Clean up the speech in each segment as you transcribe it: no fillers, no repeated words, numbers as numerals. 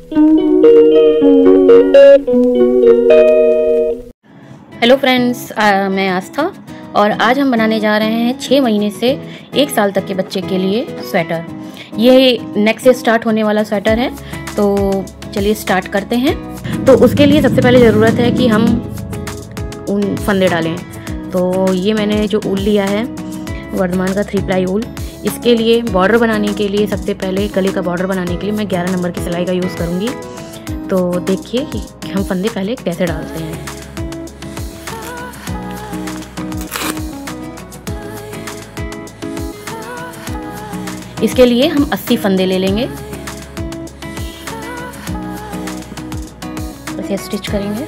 Hello friends, मैं आस्था और आज हम बनाने जा रहे हैं 6 महीने से 1 साल तक के बच्चे के लिए स्वेटर। ये नेक से स्टार्ट होने वाला स्वेटर है, तो चलिए स्टार्ट करते हैं। तो उसके लिए सबसे पहले ज़रूरत है कि हम ऊन फंदे डालें। तो ये मैंने जो ऊल लिया है वर्धमान का 3 प्लाई ऊल, इसके लिए बॉर्डर बनाने के लिए सबसे पहले गले का बॉर्डर बनाने के लिए मैं 11 नंबर की सिलाई का यूज़ करूँगी। तो देखिए कि हम फंदे पहले कैसे डालते हैं। इसके लिए हम 80 फंदे ले लेंगे, ऐसे स्टिच करेंगे।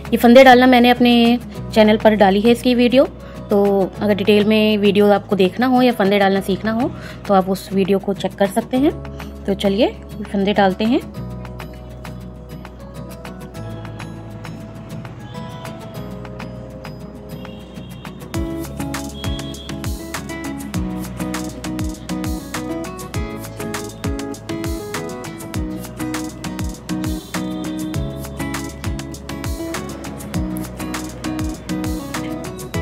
ये फंदे डालना मैंने अपने चैनल पर डाली है इसकी वीडियो, तो अगर डिटेल में वीडियो आपको देखना हो या फंदे डालना सीखना हो तो आप उस वीडियो को चेक कर सकते हैं। तो चलिए फंदे डालते हैं।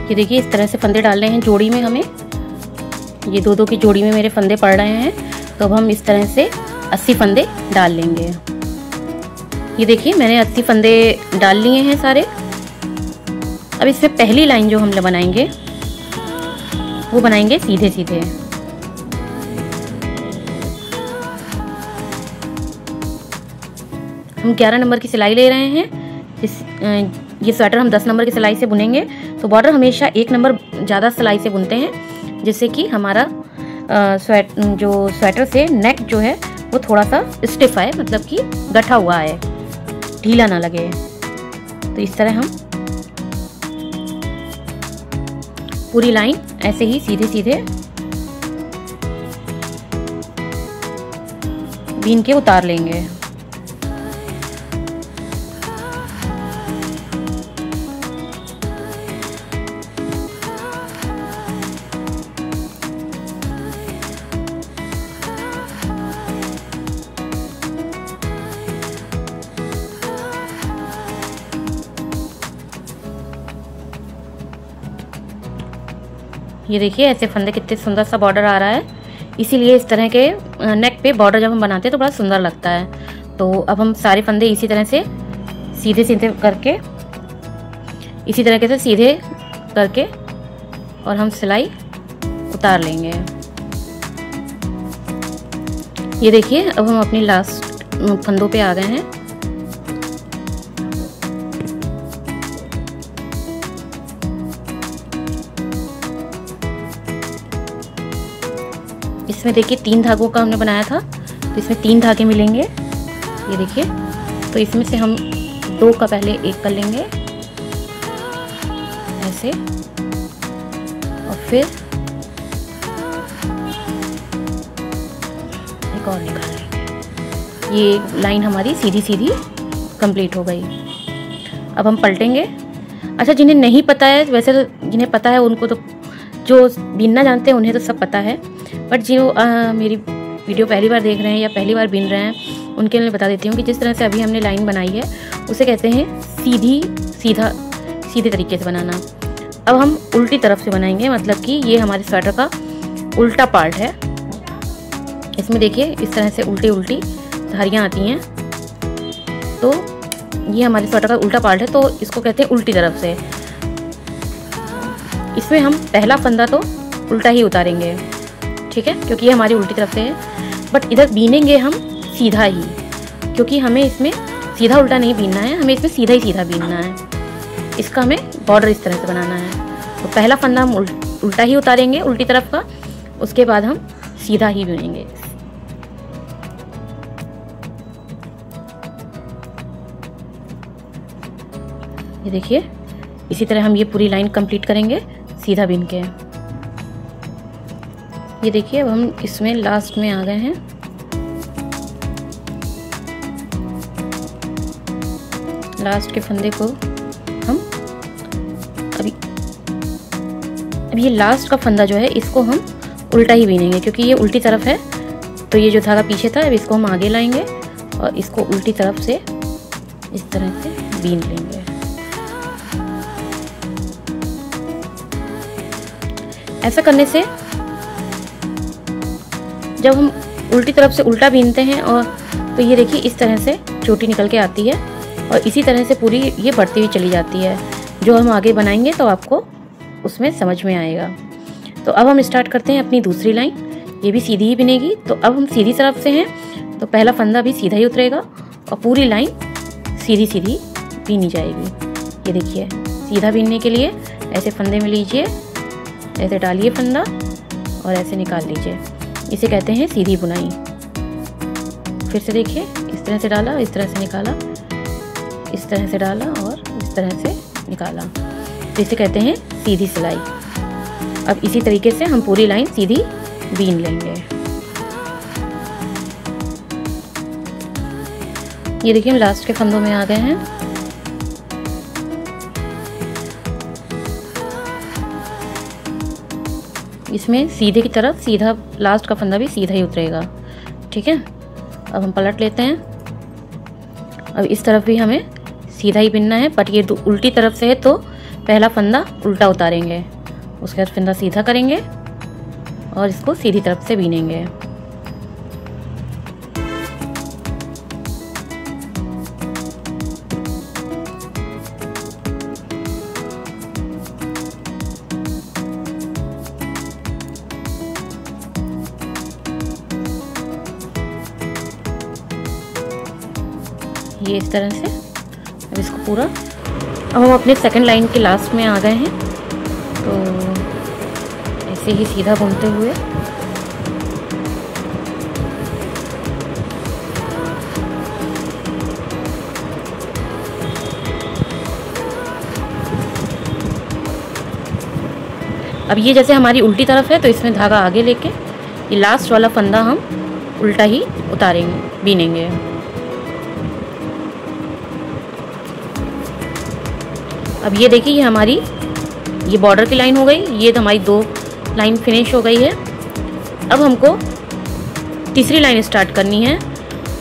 ये देखिए इस तरह से फंदे डालने हैं जोड़ी में हमें। ये दो की जोड़ी में मेरे फंदे पड़ रहे हैं, तो अब हम इस तरह से 80 फंदे डाल लेंगे। ये देखिए मैंने 80 फंदे डाल लिए हैं सारे। अब इसमें पहली लाइन जो हम बनाएंगे वो बनाएंगे सीधे सीधे। हम 11 नंबर की सिलाई ले रहे हैं। ये स्वेटर हम 10 नंबर की सिलाई से बुनेंगे, तो बॉर्डर हमेशा 1 नंबर ज़्यादा सिलाई से बुनते हैं, जिससे कि हमारा स्वेटर से नेक जो है वो थोड़ा सा स्टिफ आए, मतलब कि गठा हुआ है, ढीला ना लगे। तो इस तरह हम पूरी लाइन ऐसे ही सीधे सीधे बीन के उतार लेंगे। ये देखिए ऐसे फंदे कितने सुंदर सा बॉर्डर आ रहा है, इसीलिए इस तरह के नेक पे बॉर्डर जब हम बनाते हैं तो बड़ा सुंदर लगता है। तो अब हम सारे फंदे इसी तरह से सीधे सीधे करके, इसी तरीके से सीधे करके और हम सिलाई उतार लेंगे। ये देखिए अब हम अपनी लास्ट फंदों पे आ गए हैं। इसमें देखिए 3 धागों का हमने बनाया था, तो इसमें 3 धागे मिलेंगे। ये देखिए, तो इसमें से हम 2 का पहले 1 कर लेंगे ऐसे, और फिर एक और निकाल लेंगे। ये लाइन हमारी सीधी सीधी कंप्लीट हो गई। अब हम पलटेंगे। अच्छा, जिन्हें नहीं पता है, वैसे तो जिन्हें पता है उनको तो, जो बीनना जानते हैं उन्हें तो सब पता है, बट जो मेरी वीडियो पहली बार देख रहे हैं या पहली बार बीन रहे हैं उनके लिए बता देती हूँ कि जिस तरह से अभी हमने लाइन बनाई है उसे कहते हैं सीधे तरीके से बनाना। अब हम उल्टी तरफ से बनाएंगे, मतलब कि ये हमारे स्वेटर का उल्टा पार्ट है। इसमें देखिए इस तरह से उल्टी उल्टी धारियाँ आती हैं, तो ये हमारे स्वेटर का उल्टा पार्ट है, तो इसको कहते हैं उल्टी तरफ से। इसमें हम पहला फंदा तो उल्टा ही उतारेंगे, ठीक है, क्योंकि ये हमारी उल्टी तरफ से है। बट इधर बीनेंगे हम सीधा ही, क्योंकि हमें इसमें सीधा उल्टा नहीं बीनना है, हमें इसमें सीधा ही सीधा बीनना है। इसका हमें बॉर्डर इस तरह से बनाना है। तो पहला फंदा हम उल्टा ही उतारेंगे उल्टी तरफ का, उसके बाद हम सीधा ही बीनेंगे। ये देखिए इसी तरह हम ये पूरी लाइन कंप्लीट करेंगे सीधा बीन के। ये देखिए अब हम इसमें लास्ट में आ गए हैं। लास्ट के फंदे को हम अभी ये लास्ट का फंदा जो है इसको हम उल्टा ही बीनेंगे, क्योंकि ये उल्टी तरफ है। तो ये जो धागा पीछे था अब इसको हम आगे लाएंगे और इसको उल्टी तरफ से इस तरह से बीन लेंगे। ऐसा करने से जब हम उल्टी तरफ से उल्टा बीनते हैं और तो ये देखिए इस तरह से चोटी निकल के आती है और इसी तरह से पूरी ये बढ़ती हुई चली जाती है। जो हम आगे बनाएंगे तो आपको उसमें समझ में आएगा। तो अब हम स्टार्ट करते हैं अपनी दूसरी लाइन। ये भी सीधी ही बिनेगी। तो अब हम सीधी तरफ से हैं तो पहला फंदा भी सीधा ही उतरेगा और पूरी लाइन सीधी सीधी बीनी जाएगी। ये देखिए, सीधा बीनने के लिए ऐसे फंदे में लीजिए, ऐसे डालिए फंदा और ऐसे निकाल लीजिए। इसे कहते हैं सीधी बुनाई। फिर से देखिए, इस तरह से डाला, इस तरह से निकाला, इस तरह से डाला और इस तरह से निकाला। तो इसे कहते हैं सीधी सिलाई। अब इसी तरीके से हम पूरी लाइन सीधी बीन लेंगे। ये देखिए हम लास्ट के फंदों में आ गए हैं। इसमें सीधे की तरफ सीधा लास्ट का फंदा भी सीधा ही उतरेगा। ठीक है, अब हम पलट लेते हैं। अब इस तरफ भी हमें सीधा ही बिनना है, बट ये उल्टी तरफ से है तो पहला फंदा उल्टा उतारेंगे, उसके बाद फंदा सीधा करेंगे और इसको सीधी तरफ से बीनेंगे। ये इस तरह से अब इसको पूरा, अब हम अपने सेकंड लाइन के लास्ट में आ गए हैं। तो ऐसे ही सीधा बुनते हुए अब ये जैसे हमारी उल्टी तरफ है तो इसमें धागा आगे लेके ये लास्ट वाला फंदा हम उल्टा ही उतारेंगे, बीनेंगे। अब ये देखिए, ये हमारी ये बॉर्डर की लाइन हो गई, ये तो हमारी 2 लाइन फिनिश हो गई है। अब हमको तीसरी लाइन स्टार्ट करनी है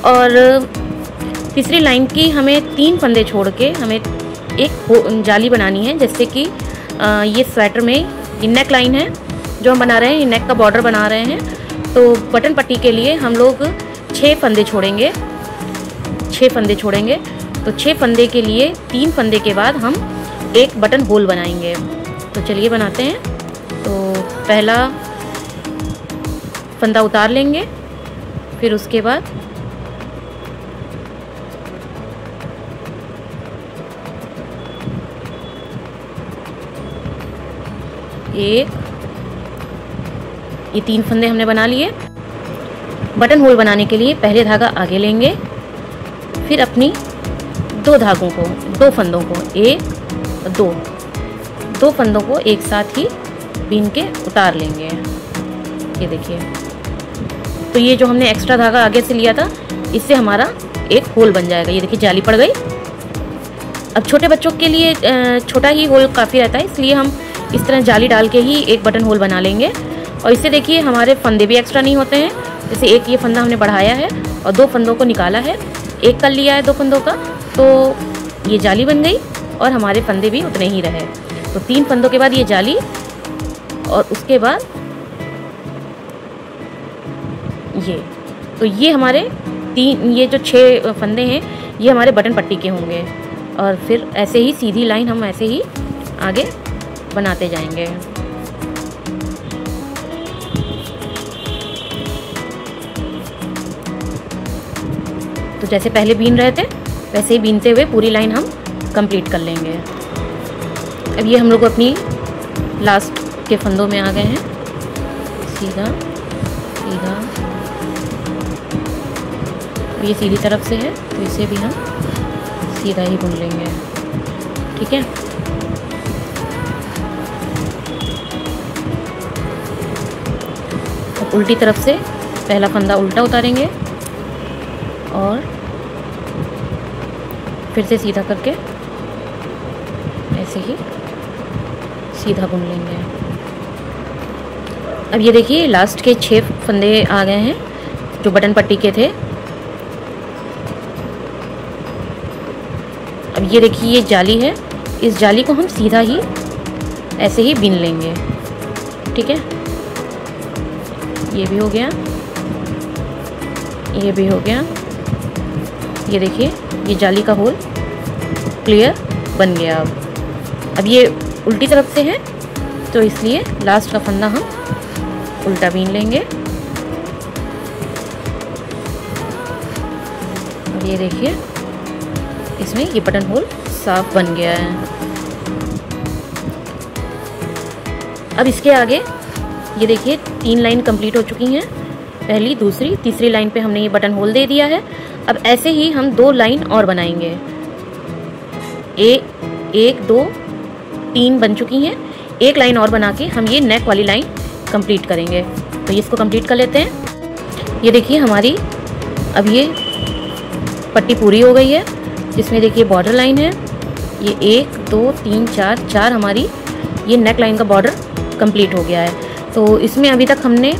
और तीसरी लाइन की हमें 3 फंदे छोड़ के हमें एक जाली बनानी है। जैसे कि ये स्वेटर में ये नेक लाइन है जो हम बना रहे हैं, ये नेक का बॉर्डर बना रहे हैं। तो बटन पट्टी के लिए हम लोग 6 फंदे छोड़ेंगे, 6 फंदे छोड़ेंगे। तो 6 फंदे के लिए 3 फंदे के बाद हम एक बटन होल बनाएंगे। तो चलिए बनाते हैं। तो पहला फंदा उतार लेंगे, फिर उसके बाद ये 3 फंदे हमने बना लिए। बटन होल बनाने के लिए पहले धागा आगे लेंगे, फिर अपनी 2 धागों को, 2 फंदों को, 1 और 2 फंदों को एक साथ ही बीन के उतार लेंगे। ये देखिए, तो ये जो हमने एक्स्ट्रा धागा आगे से लिया था इससे हमारा एक होल बन जाएगा। ये देखिए जाली पड़ गई। अब छोटे बच्चों के लिए छोटा ही होल काफ़ी रहता है, इसलिए हम इस तरह जाली डाल के ही एक बटन होल बना लेंगे। और इससे देखिए हमारे फंदे भी एक्स्ट्रा नहीं होते हैं। जैसे एक ये फंदा हमने बढ़ाया है और 2 फंदों को निकाला है, एक कर लिया है 2 फंदों का, तो ये जाली बन गई और हमारे फंदे भी उतने ही रहे। तो 3 फंदों के बाद ये जाली और उसके बाद ये, तो ये हमारे 3, ये जो 6 फंदे हैं ये हमारे बटन पट्टी के होंगे। और फिर ऐसे ही सीधी लाइन हम ऐसे ही आगे बनाते जाएंगे। तो जैसे पहले बीन रहे थे वैसे ही बीनते हुए पूरी लाइन हम कंप्लीट कर लेंगे। अब ये हम लोग अपनी लास्ट के फंदों में आ गए हैं। सीधा सीधा, ये सीधी तरफ से है तो इसे भी हम सीधा ही बुन लेंगे। ठीक है, अब उल्टी तरफ से पहला फंदा उल्टा उतारेंगे और फिर से सीधा करके ऐसे ही सीधा बुन लेंगे। अब ये देखिए लास्ट के 6 फंदे आ गए हैं जो बटन पट्टी के थे। अब ये देखिए ये जाली है, इस जाली को हम सीधा ही ऐसे ही बीन लेंगे। ठीक है, ये भी हो गया, ये भी हो गया। ये देखिए ये जाली का होल क्लियर बन गया। अब ये उल्टी तरफ से है तो इसलिए लास्ट का फंदा हम उल्टा बीन लेंगे। और ये देखिए इसमें ये बटन होल साफ बन गया है। अब इसके आगे ये देखिए 3 लाइन कंप्लीट हो चुकी हैं, पहली, दूसरी, तीसरी लाइन पे हमने ये बटन होल दे दिया है। अब ऐसे ही हम 2 लाइन और बनाएंगे। 1 2 3 बन चुकी हैं, एक लाइन और बना के हम ये नेक वाली लाइन कंप्लीट करेंगे। तो इसको कंप्लीट कर लेते हैं। ये देखिए हमारी अब ये पट्टी पूरी हो गई है, जिसमें देखिए बॉर्डर लाइन है। ये 1 2 3 4 हमारी ये नेक लाइन का बॉर्डर कंप्लीट हो गया है। तो इसमें अभी तक हमने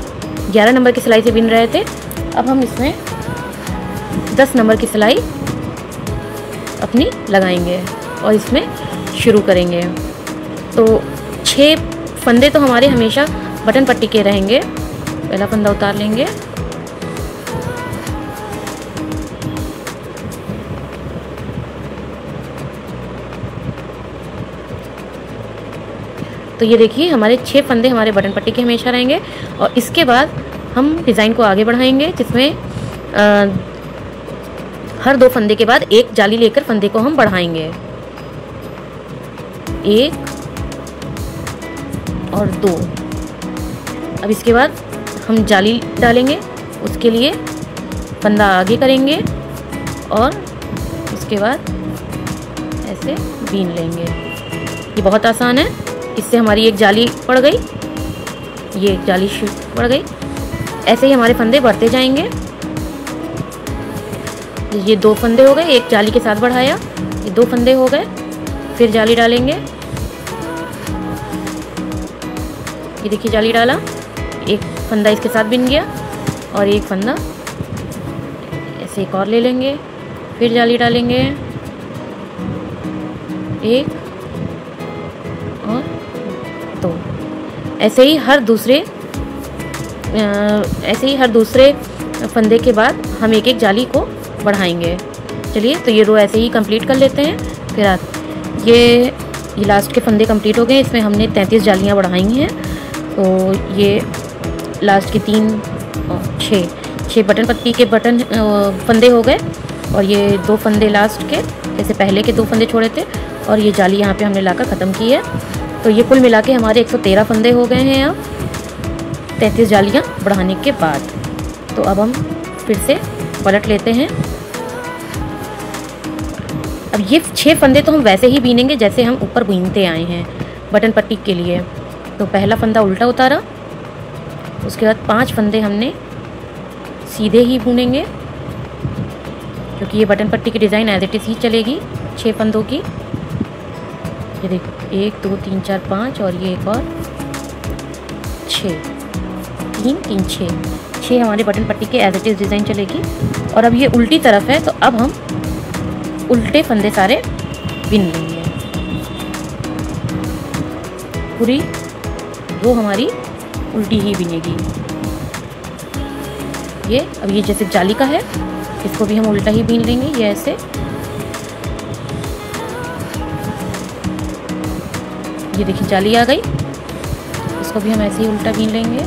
11 नंबर की सिलाई से बिन रहे थे, अब हम इसमें 10 नंबर की सिलाई अपनी लगाएंगे और इसमें शुरू करेंगे। तो 6 फंदे तो हमारे हमेशा बटन पट्टी के रहेंगे। पहला फंदा उतार लेंगे, तो ये देखिए हमारे 6 फंदे हमारे बटन पट्टी के हमेशा रहेंगे। और इसके बाद हम डिज़ाइन को आगे बढ़ाएंगे, जिसमें हर 2 फंदे के बाद एक जाली लेकर फंदे को हम बढ़ाएंगे। 1 और 2। अब इसके बाद हम जाली डालेंगे, उसके लिए फंदा आगे करेंगे और उसके बाद ऐसे बीन लेंगे। ये बहुत आसान है, इससे हमारी एक जाली पड़ गई, ये एक जाली पड़ गई। ऐसे ही हमारे फंदे बढ़ते जाएंगे। ये 2 फंदे हो गए, एक जाली के साथ बढ़ाया, ये 2 फंदे हो गए, फिर जाली डालेंगे। ये देखिए जाली डाला, एक फंदा इसके साथ बिन गया और एक फंदा ऐसे एक और ले लेंगे, फिर जाली डालेंगे, 1 और 2। ऐसे ही हर दूसरे फंदे के बाद हम एक एक जाली को बढ़ाएंगे। चलिए तो ये रो ऐसे ही कंप्लीट कर लेते हैं। फिर ये लास्ट के फंदे कंप्लीट हो गए, इसमें हमने 33 जालियाँ बढ़ाई हैं। तो ये लास्ट के 3 और 6 बटन पट्टी के फंदे हो गए और ये 2 फंदे लास्ट के, जैसे पहले के 2 फंदे छोड़े थे, और ये जाली यहाँ पे हमने लाकर ख़त्म की है। तो ये कुल मिला के हमारे 113 फंदे हो गए हैं अब 33 जालियाँ बढ़ाने के बाद। तो अब हम फिर से पलट लेते हैं। अब ये 6 फंदे तो हम वैसे ही बीनेंगे जैसे हम ऊपर बीनते आए हैं बटन पट्टी के लिए। तो पहला फंदा उल्टा उतारा, उसके बाद 5 फंदे हमने सीधे ही बुनेंगे, क्योंकि ये बटन पट्टी की डिज़ाइन एज इट इज़ ही चलेगी 6 फंदों की। ये देखो 1 2 3 4 5 और ये एक और 6, 3 3 6 हमारे बटन पट्टी के एज इट इज़ डिज़ाइन चलेगी। और अब ये उल्टी तरफ है, तो अब हम उल्टे फंदे सारे बिन लेंगे। पूरी रो हमारी उल्टी ही बिनेगी। ये अब ये जैसे जाली का है, इसको भी हम उल्टा ही बीन लेंगे, ये ऐसे। ये देखिए जाली आ गई, इसको भी हम ऐसे ही उल्टा बीन लेंगे।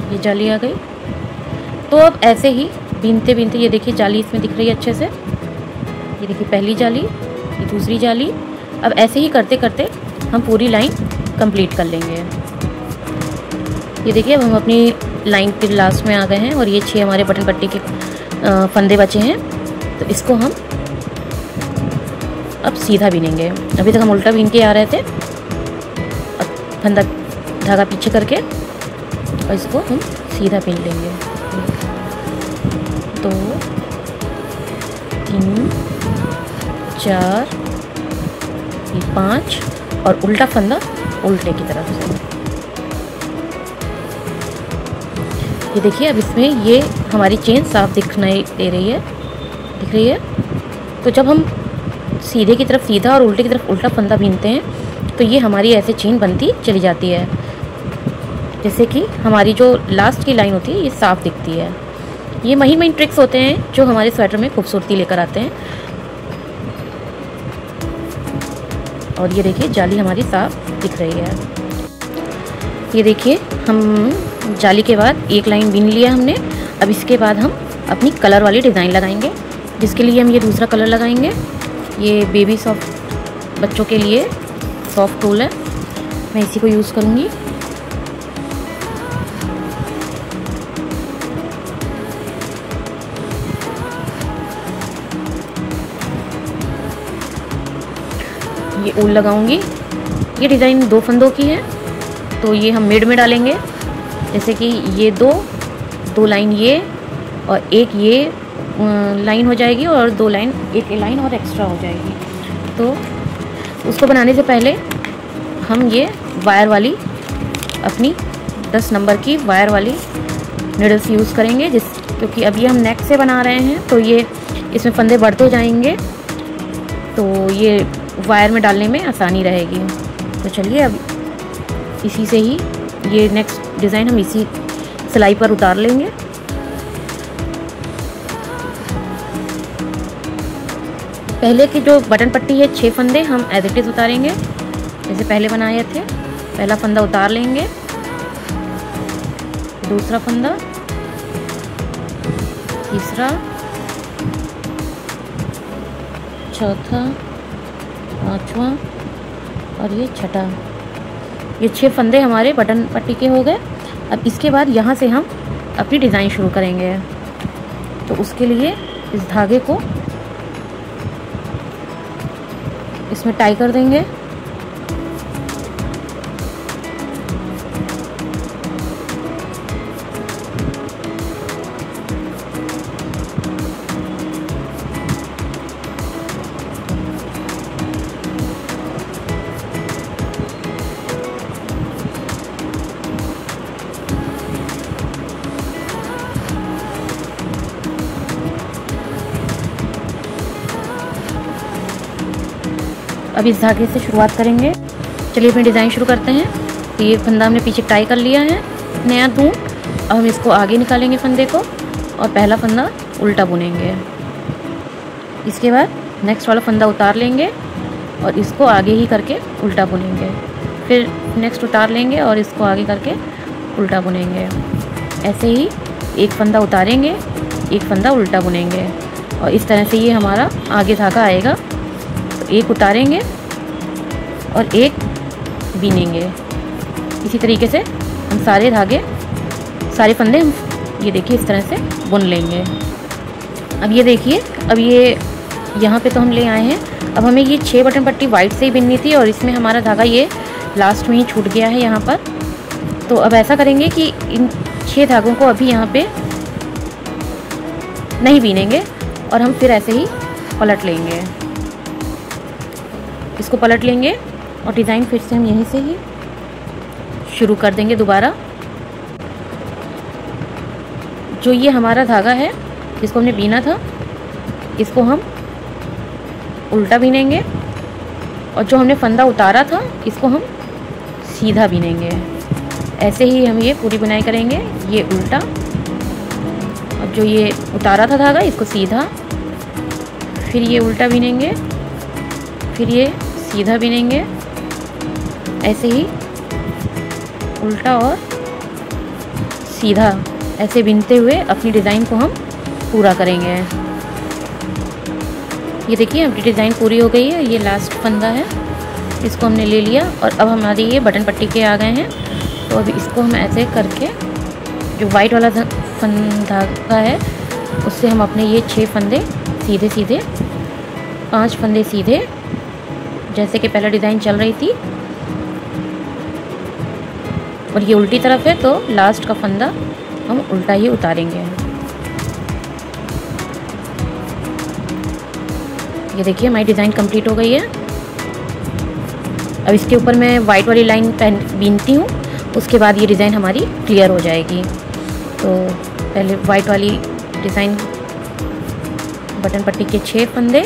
ये जाली आ गई। तो अब ऐसे ही बीनते बीनते, ये देखिए जाली इसमें दिख रही है अच्छे से। ये देखिए पहली जाली, ये दूसरी जाली। अब ऐसे ही करते करते हम पूरी लाइन कंप्लीट कर लेंगे। ये देखिए अब हम अपनी लाइन के लास्ट में आ गए हैं और ये 6 हमारे बटन पट्टी के फंदे बचे हैं। तो इसको हम अब सीधा बीनेंगे। अभी तक हम उल्टा बीन के आ रहे थे, अब फंदा धागा पीछे करके और इसको हम सीधा बीन लेंगे। 2 3 4 5 और उल्टा फंदा उल्टे की तरफ से। ये देखिए अब इसमें ये हमारी चेन साफ दिखाई दे रही है, दिख रही है। तो जब हम सीधे की तरफ सीधा और उल्टे की तरफ उल्टा फंदा बीनते हैं तो ये हमारी ऐसे चेन बनती चली जाती है, जैसे कि हमारी जो लास्ट की लाइन होती है ये साफ दिखती है। ये महीन महीन ट्रिक्स होते हैं जो हमारे स्वेटर में खूबसूरती लेकर आते हैं। और ये देखिए जाली हमारी साफ दिख रही है। ये देखिए हम जाली के बाद एक लाइन बीन लिया हमने। अब इसके बाद हम अपनी कलर वाली डिज़ाइन लगाएंगे, जिसके लिए हम ये दूसरा कलर लगाएंगे। ये बेबी सॉफ्ट बच्चों के लिए सॉफ्ट टूल है, मैं इसी को यूज़ करूँगी। ये ऊल लगाऊंगी। ये डिज़ाइन 2 फंदों की है, तो ये हम मिड में डालेंगे। जैसे कि ये दो लाइन ये और एक ये लाइन हो जाएगी और 2 लाइन, एक लाइन और एक्स्ट्रा हो जाएगी। तो उसको बनाने से पहले हम ये वायर वाली अपनी 10 नंबर की वायर वाली नीडल्स यूज़ करेंगे, क्योंकि अब ये हम नेक से बना रहे हैं तो ये इसमें फंदे बढ़ते जाएंगे, तो ये वायर में डालने में आसानी रहेगी। तो चलिए अब इसी से ही ये नेक्स्ट डिज़ाइन हम इसी सिलाई पर उतार लेंगे। पहले की जो बटन पट्टी है 6 फंदे हम एज इट इज़ उतारेंगे, जैसे पहले बनाए थे। पहला फंदा उतार लेंगे, दूसरा फंदा, तीसरा, चौथा, 5वां और ये छठा। ये 6 फंदे हमारे बटन पट्टी के हो गए। अब इसके बाद यहाँ से हम अपनी डिज़ाइन शुरू करेंगे। तो उसके लिए इस धागे को इसमें टाई कर देंगे। अब इस धागे से शुरुआत करेंगे। चलिए अपनी डिज़ाइन शुरू करते हैं। तो ये फंदा हमने पीछे टाई कर लिया है, नया दूँ। अब हम इसको आगे निकालेंगे फंदे को और पहला फंदा उल्टा बुनेंगे। इसके बाद नेक्स्ट वाला फंदा उतार लेंगे और इसको आगे ही करके उल्टा बुनेंगे। फिर नेक्स्ट उतार लेंगे और इसको आगे करके उल्टा बुनेंगे। ऐसे ही एक फंदा उतारेंगे, एक फंदा उल्टा बुनेंगे और इस तरह से ये हमारा आगे धागा आएगा। तो एक उतारेंगे और एक बीनेंगे। इसी तरीके से हम सारे धागे, सारे फंदे हम ये देखिए इस तरह से बुन लेंगे। अब ये देखिए, अब ये यहाँ पे तो हम ले आए हैं। अब हमें ये 6 बटन पट्टी वाइट से ही बिननी थी और इसमें हमारा धागा ये लास्ट में ही छूट गया है यहाँ पर। तो अब ऐसा करेंगे कि इन 6 धागों को अभी यहाँ पे नहीं बीनेंगे और हम फिर ऐसे ही पलट लेंगे। इसको पलट लेंगे और डिज़ाइन फिर से हम यहीं से ही शुरू कर देंगे दोबारा। जो ये हमारा धागा है जिसको हमने बीना था, इसको हम उल्टा बीनेंगे और जो हमने फंदा उतारा था इसको हम सीधा बीनेंगे। ऐसे ही हम ये पूरी बुनाई करेंगे। ये उल्टा और जो ये उतारा था धागा इसको सीधा, फिर ये उल्टा बीनेंगे, फिर ये सीधा बीनेंगे। ऐसे ही उल्टा और सीधा ऐसे बीनते हुए अपनी डिज़ाइन को हम पूरा करेंगे। ये देखिए अपनी डिज़ाइन पूरी हो गई है। ये लास्ट फंदा है, इसको हमने ले लिया और अब हमारी ये बटन पट्टी के आ गए हैं। तो अभी इसको हम ऐसे करके जो वाइट वाला धागा है उससे हम अपने ये 6 फंदे सीधे सीधे, 5 फंदे सीधे, जैसे कि पहला डिज़ाइन चल रही थी, और ये उल्टी तरफ है तो लास्ट का फंदा हम उल्टा ही उतारेंगे। ये देखिए हमारी डिज़ाइन कंप्लीट हो गई है। अब इसके ऊपर मैं वाइट वाली लाइन बीनती हूँ, उसके बाद ये डिज़ाइन हमारी क्लियर हो जाएगी। तो पहले वाइट वाली डिज़ाइन, बटन पट्टी के 6 फंदे,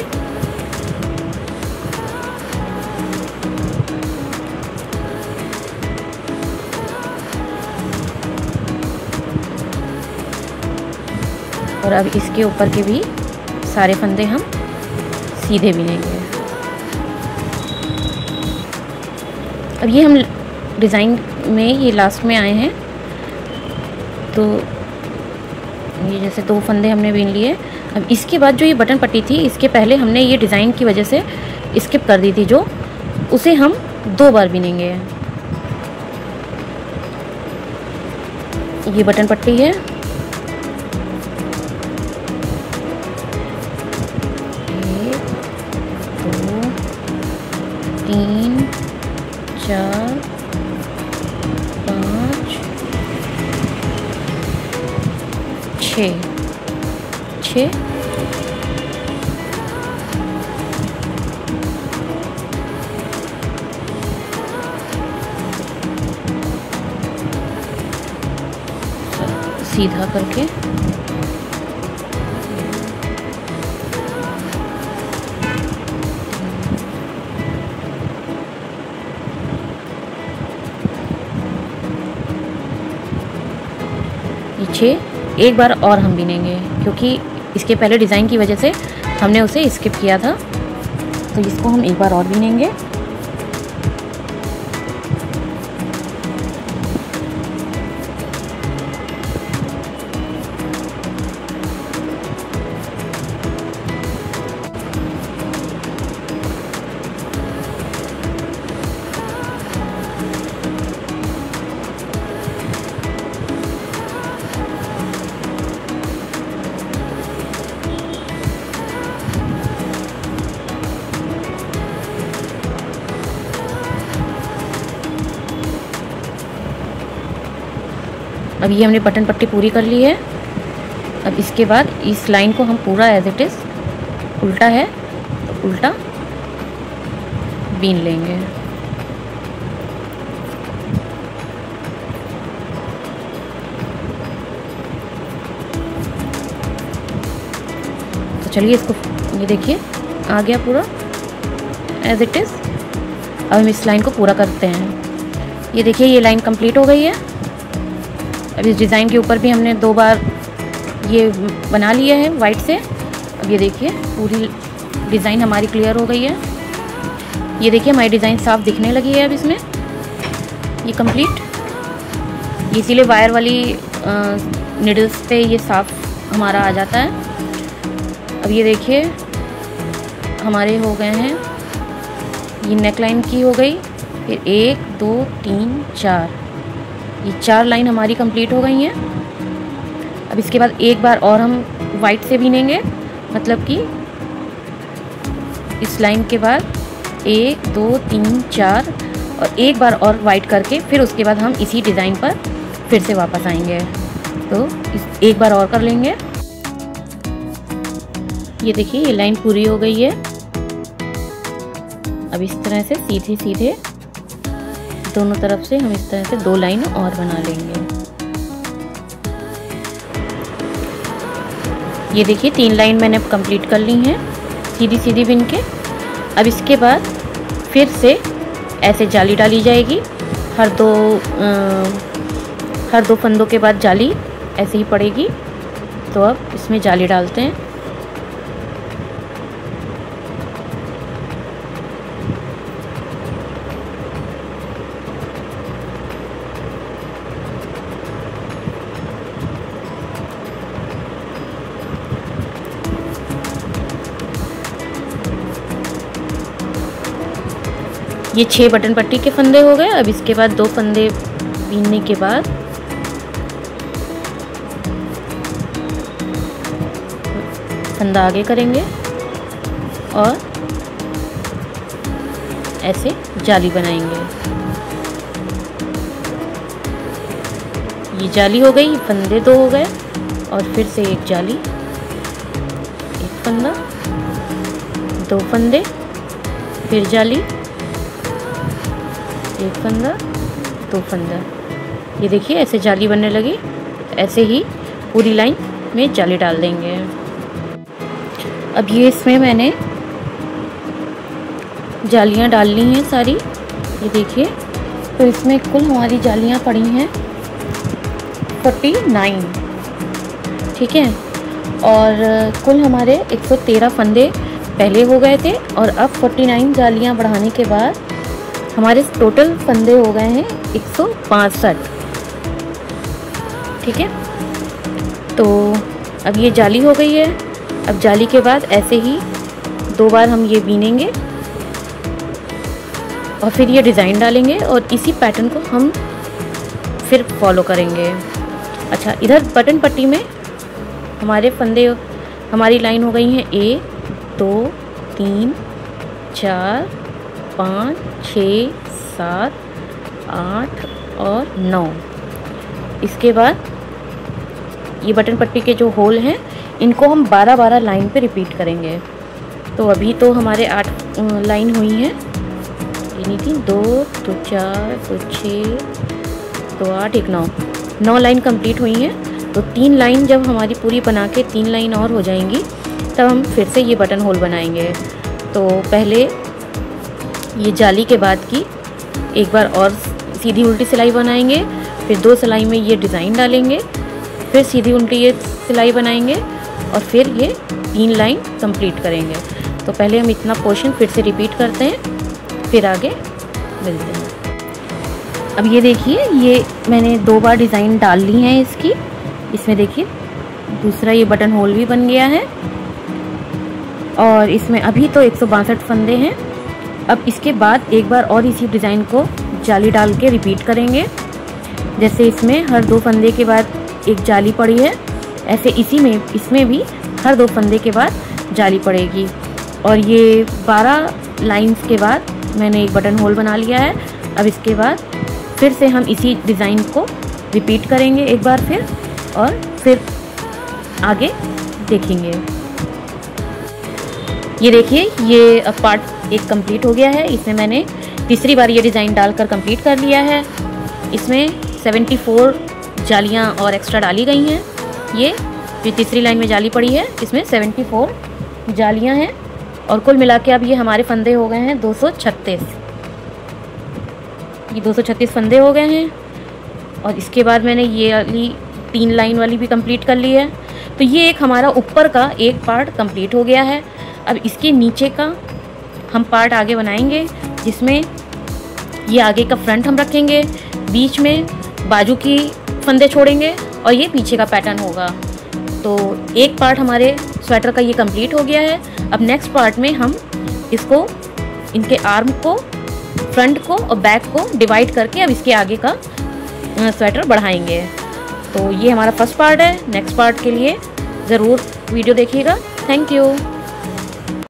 और अब इसके ऊपर के भी सारे फंदे हम सीधे बिनेंगे। अब ये हम डिज़ाइन में ये लास्ट में आए हैं, तो ये जैसे 2 फंदे हमने बीन लिए। अब इसके बाद जो ये बटन पट्टी थी, इसके पहले हमने ये डिज़ाइन की वजह से स्किप कर दी थी, जो उसे हम 2 बार बिनेंगे। ये बटन पट्टी है, तीन, 4, 5, 6 सीधा करके पीछे एक बार और हम बिनेंगे, क्योंकि इसके पहले डिज़ाइन की वजह से हमने उसे स्किप किया था। तो इसको हम एक बार और बिनेंगे। अब ये हमने बटन पट्टी पूरी कर ली है। अब इसके बाद इस लाइन को हम पूरा एज इट इज़, उल्टा है तो उल्टा बीन लेंगे। तो चलिए इसको, ये देखिए आ गया पूरा एज इट इज़। अब हम इस लाइन को पूरा करते हैं। ये देखिए ये लाइन कंप्लीट हो गई है। अब इस डिज़ाइन के ऊपर भी हमने 2 बार ये बना लिया है वाइट से। अब ये देखिए पूरी डिज़ाइन हमारी क्लियर हो गई है। ये देखिए हमारी डिज़ाइन साफ दिखने लगी है अब इसमें, ये कंप्लीट। इसीलिए वायर वाली निडल्स पे ये साफ हमारा आ जाता है। अब ये देखिए हमारे हो गए हैं, ये नेक लाइन की हो गई, फिर 1 2 3 4, ये 4 लाइन हमारी कंप्लीट हो गई हैं। अब इसके बाद एक बार और हम वाइट से बिनेंगे, मतलब कि इस लाइन के बाद 1 2 3 4 और एक बार और वाइट करके फिर उसके बाद हम इसी डिज़ाइन पर फिर से वापस आएंगे। तो एक बार और कर लेंगे। ये देखिए ये लाइन पूरी हो गई है। अब इस तरह से सीधे सीधे दोनों तरफ से हम इस तरह से 2 लाइन और बना लेंगे। ये देखिए 3 लाइन मैंने अब कंप्लीट कर ली हैं सीधी सीधी बिन के। अब इसके बाद फिर से ऐसे जाली डाली जाएगी, हर दो फंदों के बाद जाली ऐसे ही पड़ेगी। तो अब इसमें जाली डालते हैं। ये 6 बटन पट्टी के फंदे हो गए। अब इसके बाद 2 फंदे बीनने के बाद फंदा आगे करेंगे और ऐसे जाली बनाएंगे। ये जाली हो गई, फंदे 2 हो गए और फिर से एक जाली, एक फंदा, 2 फंदे, फिर जाली, एक फंदा, दो फंदा। ये देखिए ऐसे जाली बनने लगी। ऐसे ही पूरी लाइन में जाली डाल देंगे। अब ये इसमें मैंने जालियाँ डाल ली हैं सारी, ये देखिए। तो इसमें कुल हमारी जालियाँ पड़ी हैं 49, ठीक है। और कुल हमारे 113 फंदे पहले हो गए थे और अब 49 जालियाँ बढ़ाने के बाद हमारे टोटल फंदे हो गए हैं 165, ठीक है। तो अब ये जाली हो गई है। अब जाली के बाद ऐसे ही 2 बार हम ये बीनेंगे और फिर ये डिज़ाइन डालेंगे और इसी पैटर्न को हम फिर फॉलो करेंगे। अच्छा, इधर बटन पट्टी में हमारे फंदे, हमारी लाइन हो गई हैं 1 2 3 4 5 6 7 8 और 9। इसके बाद ये बटन पट्टी के जो होल हैं इनको हम 12-12 लाइन पे रिपीट करेंगे। तो अभी तो हमारे 8 लाइन हुई हैं, ये नहीं थी, 2 तो 4 तो 6 तो 8 1 9 लाइन कंप्लीट हुई हैं। तो 3 लाइन जब हमारी पूरी बना के 3 लाइन और हो जाएंगी तब हम फिर से ये बटन होल बनाएंगे। तो पहले ये जाली के बाद की एक बार और सीधी उल्टी सिलाई बनाएंगे, फिर 2 सिलाई में ये डिज़ाइन डालेंगे, फिर सीधी उल्टी ये सिलाई बनाएंगे और फिर ये 3 लाइन कंप्लीट करेंगे। तो पहले हम इतना पोर्शन फिर से रिपीट करते हैं, फिर आगे मिलते हैं। अब ये देखिए, ये मैंने 2 बार डिज़ाइन डाल ली हैं इसकी। इसमें देखिए दूसरा ये बटन होल भी बन गया है और इसमें अभी तो 162 फंदे हैं। अब इसके बाद एक बार और इसी डिज़ाइन को जाली डाल के रिपीट करेंगे। जैसे इसमें हर 2 फंदे के बाद एक जाली पड़ी है, ऐसे इसमें भी हर 2 फंदे के बाद जाली पड़ेगी। और ये 12 लाइंस के बाद मैंने एक बटन होल बना लिया है। अब इसके बाद फिर से हम इसी डिज़ाइन को रिपीट करेंगे एक बार फिर, और फिर आगे देखेंगे। ये देखिए, ये अब पार्ट 1 कंप्लीट हो गया है। इसमें मैंने तीसरी बार ये डिज़ाइन डालकर कंप्लीट कर लिया है। इसमें 74 जालियाँ और एक्स्ट्रा डाली गई हैं। ये जो तीसरी लाइन में जाली पड़ी है इसमें 74 जालियाँ हैं और कुल मिला के अब ये हमारे फंदे हो गए हैं 236। ये 236 फंदे हो गए हैं। और इसके बाद मैंने ये वाली 3 लाइन वाली भी कंप्लीट कर ली है। तो ये एक हमारा ऊपर का एक पार्ट कंप्लीट हो गया है। अब इसके नीचे का हम पार्ट आगे बनाएंगे, जिसमें ये आगे का फ्रंट हम रखेंगे, बीच में बाजू की फंदे छोड़ेंगे और ये पीछे का पैटर्न होगा। तो एक पार्ट हमारे स्वेटर का ये कंप्लीट हो गया है। अब नेक्स्ट पार्ट में हम इसको, इनके आर्म को, फ्रंट को और बैक को डिवाइड करके अब इसके आगे का स्वेटर बढ़ाएंगे। तो ये हमारा फर्स्ट पार्ट है। नेक्स्ट पार्ट के लिए ज़रूर वीडियो देखिएगा। Thank you.